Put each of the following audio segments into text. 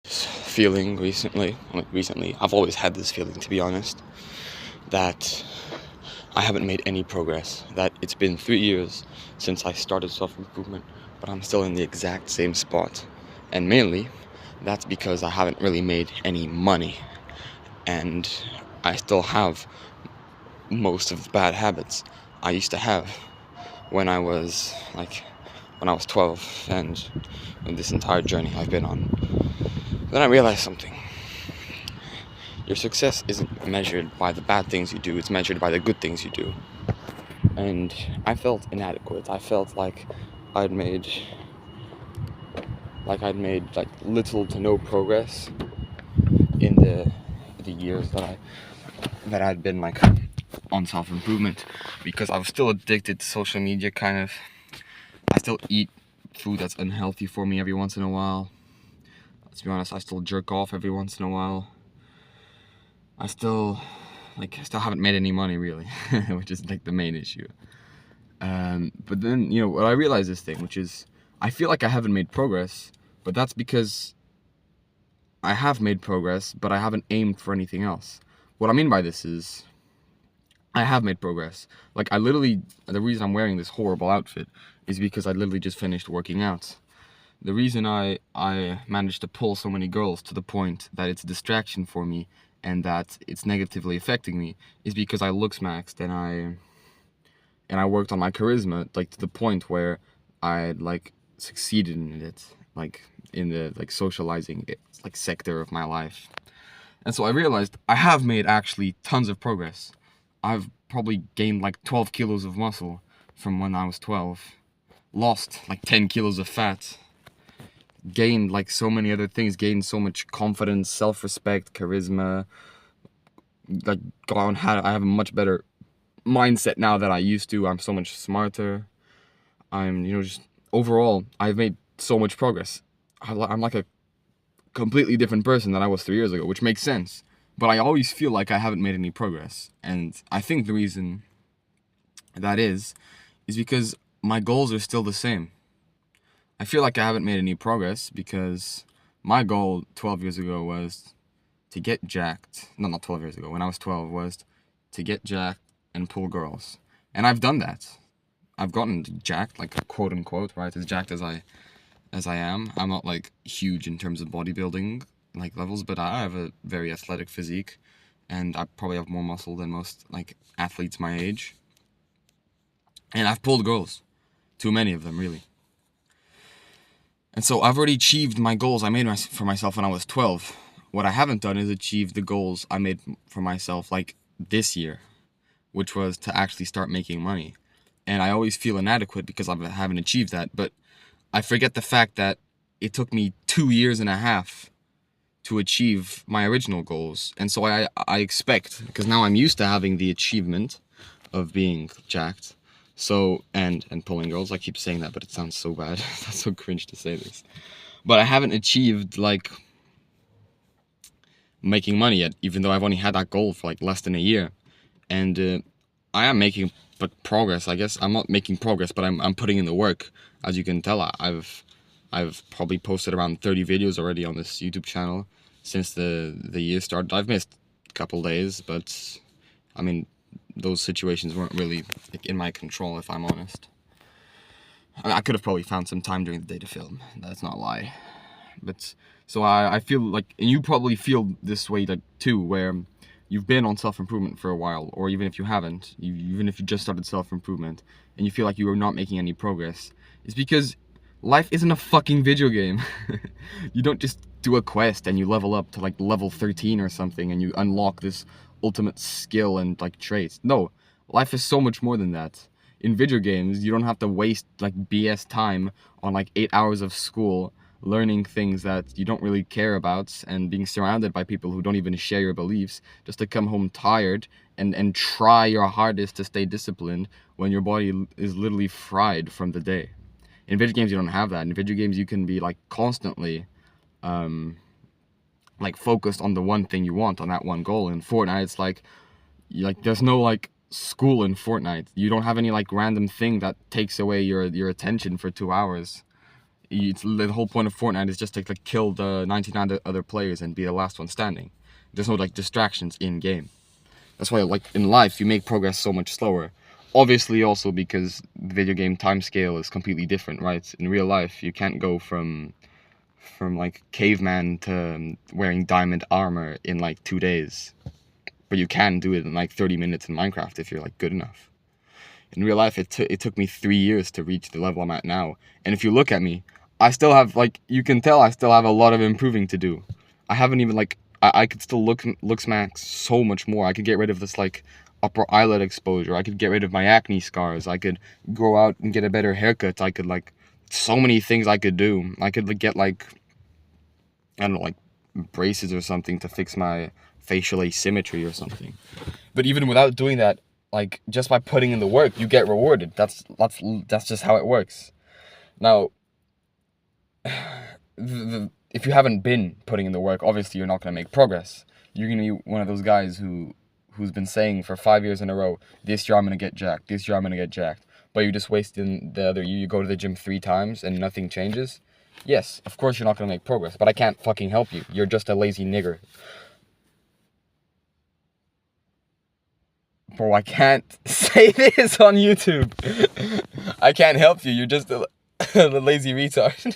feeling recently, I've always had this feeling, to be honest, that I haven't made any progress, that it's been 3 years since I started self-improvement, but I'm still in the exact same spot. And mainly, that's because I haven't really made any money, and I still have most of the bad habits I used to have when I was 12, and in this entire journey I've been on. Then I realized something. Your success isn't measured by the bad things you do, it's measured by the good things you do. And I felt inadequate. I felt like I'd made little to no progress in the years that I'd been on self-improvement, because I was still addicted to social media, kind of. I still eat food that's unhealthy for me every once in a while. Let's be honest, I still jerk off every once in a while. I still haven't made any money, really, which is the main issue. But then, what I realized this thing, which is, I feel like I haven't made progress, but that's because I have made progress, but I haven't aimed for anything else. What I mean by this is, I have made progress. The reason I'm wearing this horrible outfit is because I literally just finished working out. The reason I managed to pull so many girls to the point that it's a distraction for me and that it's negatively affecting me is because I looks maxed, and I worked on my charisma to the point where I succeeded in it, in the socializing sector of my life. And so I realized I have made actually tons of progress. I've probably gained 12 kilos of muscle from when I was 12, lost 10 kilos of fat, gained so many other things, gained so much confidence, self-respect, charisma. I have a much better mindset now than I used to. I'm so much smarter. I'm, just overall, I've made so much progress. I'm like a completely different person than I was 3 years ago, which makes sense. But I always feel like I haven't made any progress. And I think the reason that is because my goals are still the same. I feel like I haven't made any progress because my goal 12 years ago was to get jacked. No, not 12 years ago. When I was 12, was to get jacked and pull girls. And I've done that. I've gotten jacked, quote unquote, right? As jacked as I am. I'm not huge in terms of bodybuilding levels, but I have a very athletic physique, and I probably have more muscle than most athletes my age. And I've pulled girls. Too many of them, really. And so I've already achieved my goals I made for myself when I was 12. What I haven't done is achieve the goals I made for myself this year, which was to actually start making money. And I always feel inadequate because I haven't achieved that. But I forget the fact that it took me 2 years and a half to achieve my original goals. And so I expect, because now I'm used to having the achievement of being jacked, so, and pulling girls. I keep saying that, but it sounds so bad. That's so cringe to say this. But I haven't achieved, making money yet, even though I've only had that goal for, less than a year. And I am making progress, I guess. I'm not making progress, but I'm putting in the work. As you can tell, I've probably posted around 30 videos already on this YouTube channel since the year started. I've missed a couple days, but, I mean, those situations weren't really in my control, if I'm honest. I could have probably found some time during the day to film. That's not a lie. But so I feel and you probably feel this way too, where you've been on self-improvement for a while, or even if you haven't, even if you just started self-improvement, and you feel like you are not making any progress. It's because life isn't a fucking video game. You don't just do a quest and you level up to level 13 or something and you unlock this ultimate skill and traits. No, life is so much more than that. In video games, you don't have to waste BS time on 8 hours of school learning things that you don't really care about and being surrounded by people who don't even share your beliefs, just to come home tired and try your hardest to stay disciplined when your body is literally fried from the day. In video games, you don't have that. In video games, you can be constantly focused on the one thing you want, on that one goal. In Fortnite, it's there's no school in Fortnite. You don't have any random thing that takes away your attention for 2 hours. The whole point of Fortnite is just to like kill the 99 other players and be the last one standing. There's no like distractions in game. That's why like in life you make progress so much slower. Obviously also because the video game time scale is completely different, right? In real life you can't go from like caveman to wearing diamond armor in like 2 days. But you can do it in like 30 minutes in Minecraft if you're like good enough. In real life, it took me 3 years to reach the level I'm at now. And if you look at me, I still have, like, you can tell I still have a lot of improving to do. I haven't even, like, I could still look smack so much more. I could get rid of this, like, upper eyelid exposure. I could get rid of my acne scars. I could go out and get a better haircut. I could, like, so many things I could do. I could, like, get, like, I don't know, like, braces or something to fix my facial asymmetry or something. But even without doing that, like, just by putting in the work, you get rewarded. That's just how it works. Now, if you haven't been putting in the work, obviously you're not going to make progress. You're going to be one of those guys who's been saying for 5 years in a row, this year I'm going to get jacked, this year I'm going to get jacked. But you're just wasting the other year. You go to the gym 3 times and nothing changes. Yes, of course you're not going to make progress, but I can't fucking help you. You're just a lazy nigger. Bro, I can't say this on YouTube. I can't help you. You're just a lazy retard.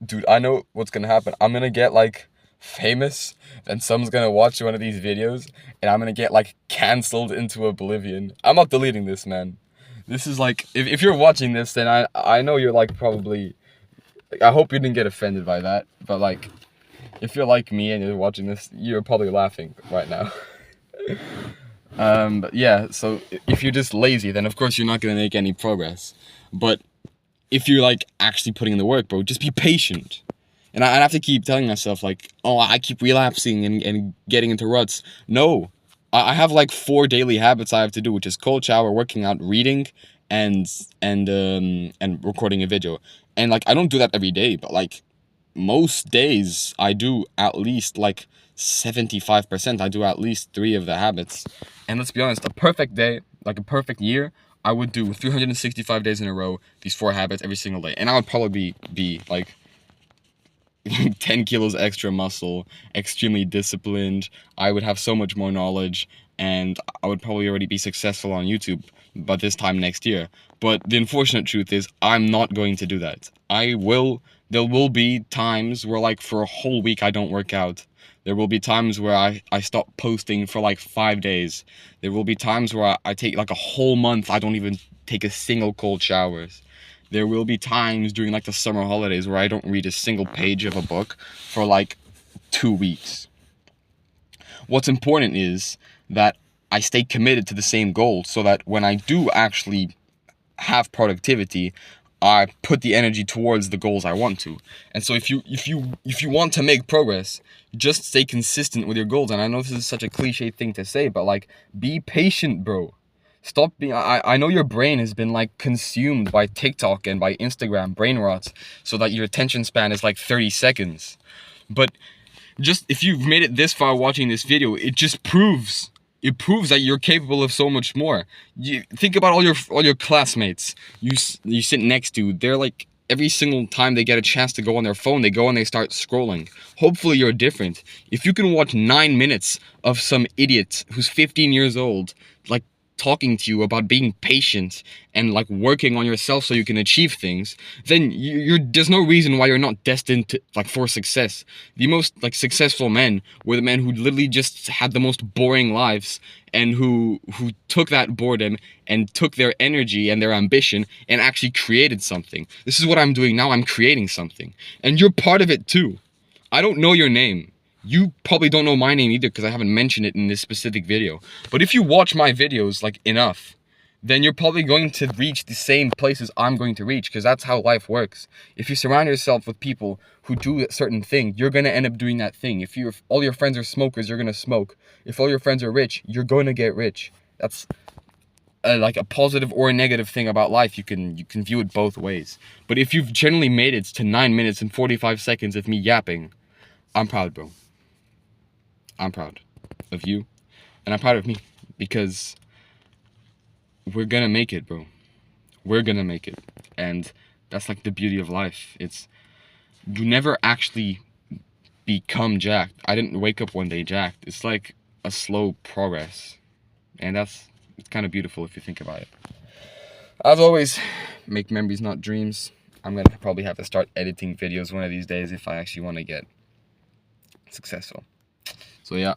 Dude, I know what's gonna happen. I'm gonna get, like, famous, and someone's gonna watch one of these videos, and I'm gonna get, like, cancelled into oblivion. I'm not deleting this, man. This is, like, if you're watching this, then I know you're, like, probably... Like, I hope you didn't get offended by that, but, like, if you're like me and you're watching this, you're probably laughing right now. But yeah, so if you're just lazy, then of course you're not gonna make any progress. But if you're like actually putting in the work, bro, just be patient. And I have to keep telling myself, like, oh, I keep relapsing and getting into ruts. No, I have like 4 daily habits I have to do, which is cold shower, working out, reading, and recording a video. And like I don't do that every day, but like most days I do at least like 75%. I do at least 3 of the habits. And let's be honest, a perfect day, like a perfect year, I would do 365 days in a row, these 4 habits every single day. And I would probably be like 10 kilos extra muscle, extremely disciplined. I would have so much more knowledge, and I would probably already be successful on YouTube by this time next year. But the unfortunate truth is I'm not going to do that. There will be times where like for a whole week I don't work out. There will be times where I stop posting for like 5 days. There will be times where I take like a whole month, I don't even take a single cold showers. There will be times during like the summer holidays where I don't read a single page of a book for like 2 weeks. What's important is that I stay committed to the same goal so that when I do actually have productivity, I put the energy towards the goals I want to. And so if you want to make progress, just stay consistent with your goals. And I know this is such a cliche thing to say, but like, be patient, bro. Stop being... I know your brain has been like consumed by TikTok and by Instagram brain rot, so that your attention span is like 30 seconds. But just if you've made it this far watching this video, it just proves that you're capable of so much more. You think about all your classmates you sit next to. They're like, every single time they get a chance to go on their phone, they go and they start scrolling. Hopefully you're different. If you can watch 9 minutes of some idiot who's 15 years old, like, talking to you about being patient and like working on yourself so you can achieve things, then there's no reason why you're not destined to like for success. The most like successful men were the men who literally just had the most boring lives, and who took that boredom and took their energy and their ambition and actually created something. This is what I'm doing now. I'm creating something, and you're part of it too. I don't know your name. You probably don't know my name either because I haven't mentioned it in this specific video. But if you watch my videos like enough, then you're probably going to reach the same places I'm going to reach, because that's how life works. If you surround yourself with people who do a certain thing, you're going to end up doing that thing. If all your friends are smokers, you're going to smoke. If all your friends are rich, you're going to get rich. That's like a positive or a negative thing about life. You can view it both ways. But if you've generally made it to 9 minutes and 45 seconds of me yapping, I'm proud, bro. I'm proud of you, and I'm proud of me, because we're gonna make it, bro. We're gonna make it. And That's like the beauty of life. It's, you never actually become jacked. I didn't wake up one day jacked. It's like a slow progress. And it's kind of beautiful if you think about it. As always, make memories, not dreams. I'm gonna probably have to start editing videos one of these days if I actually want to get successful. So yeah.